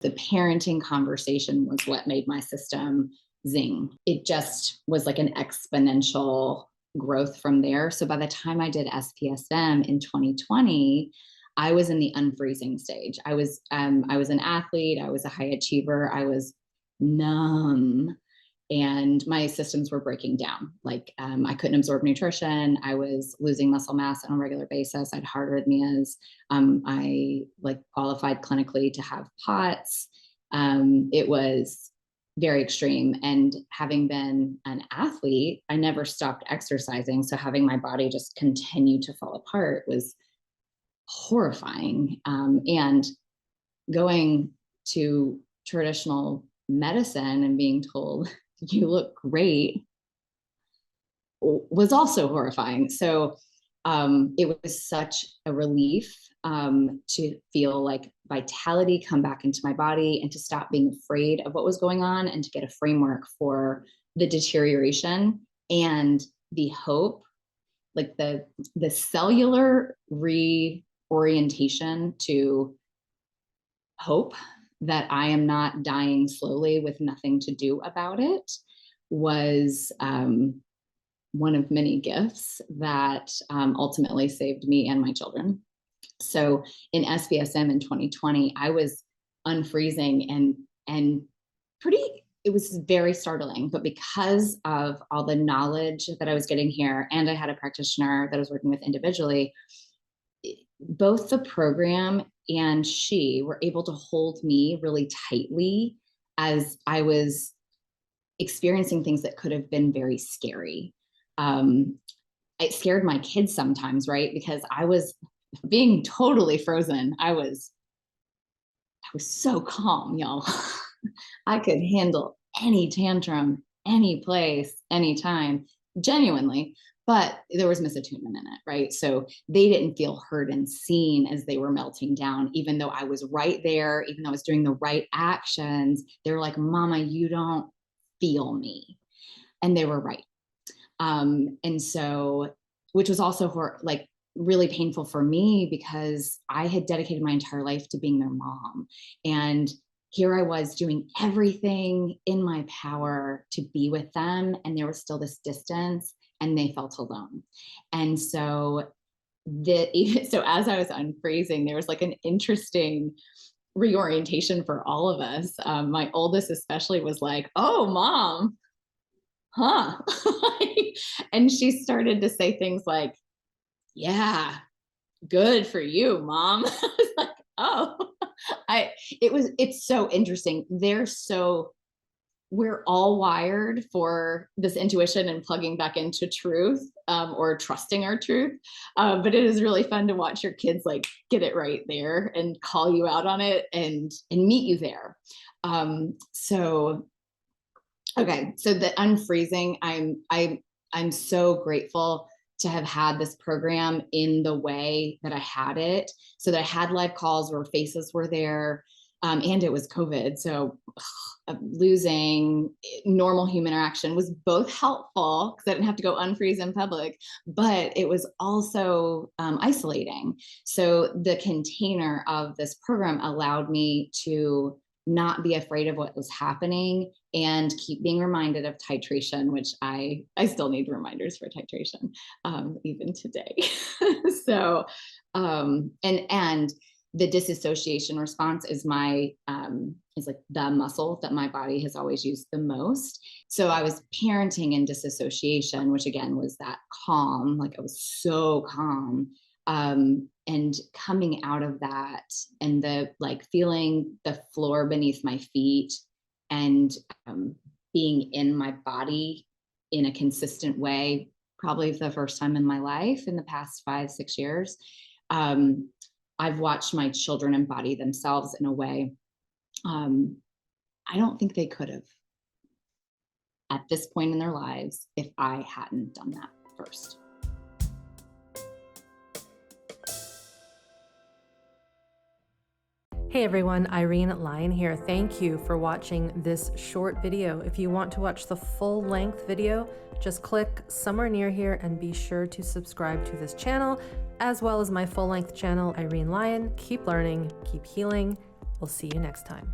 The parenting conversation was what made my system zing. It just was like an exponential growth from there. So by the time I did SBSM in 2020, I was in the unfreezing stage. I was an athlete. I was a high achiever. I was numb, and my systems were breaking down. Like I couldn't absorb nutrition. I was losing muscle mass on a regular basis. I had heart arrhythmias. I like qualified clinically to have POTS. It was very extreme. And having been an athlete, I never stopped exercising. So having my body just continue to fall apart was horrifying. And going to traditional medicine and being told, you look great, was also horrifying. So it was such a relief to feel like vitality come back into my body and to stop being afraid of what was going on and to get a framework for the deterioration and the hope, like the cellular reorientation to hope that I am not dying slowly with nothing to do about it, was one of many gifts that ultimately saved me and my children. So in SBSM in 2020, I was unfreezing and it was very startling, but because of all the knowledge that I was getting here, and I had a practitioner that I was working with individually, both the program and she were able to hold me really tightly as I was experiencing things that could have been very scary. It scared my kids sometimes, right? Because I was being totally frozen. I was so calm, y'all. I could handle any tantrum, any place, anytime, genuinely. But there was misattunement in it, right? So they didn't feel heard and seen as they were melting down, even though I was right there, even though I was doing the right actions. They were like, Mama, you don't feel me. And they were right. And so, which was also like really painful for me because I had dedicated my entire life to being their mom. And here I was doing everything in my power to be with them. And there was still this distance and they felt alone. And so so as I was unfreezing, there was like an interesting reorientation for all of us. My oldest especially was like, oh, Mom, huh? And she started to say things like, yeah, good for you, Mom. I was like, oh, it's so interesting. We're all wired for this intuition and plugging back into truth, or trusting our truth. But it is really fun to watch your kids like get it right there and call you out on it and meet you there. Okay, so the unfreezing, I'm so grateful to have had this program in the way that I had it, so that I had live calls where faces were there, and it was COVID. So losing normal human interaction was both helpful because I didn't have to go unfreeze in public, but it was also isolating. So the container of this program allowed me to not be afraid of what was happening and keep being reminded of titration, which I still need reminders for titration, even today. So, and the dissociation response is is like the muscle that my body has always used the most. So I was parenting in dissociation, which again was that calm, like I was so calm. And coming out of that and the like feeling the floor beneath my feet and being in my body in a consistent way, probably for the first time in my life in the past 5-6 years. I've watched my children embody themselves in a way I don't think they could have at this point in their lives if I hadn't done that first. Hey everyone, Irene Lyon here. Thank you for watching this short video. If you want to watch the full length video, just click somewhere near here and be sure to subscribe to this channel, as well as my full length channel, Irene Lyon. Keep learning, keep healing, We'll see you next time.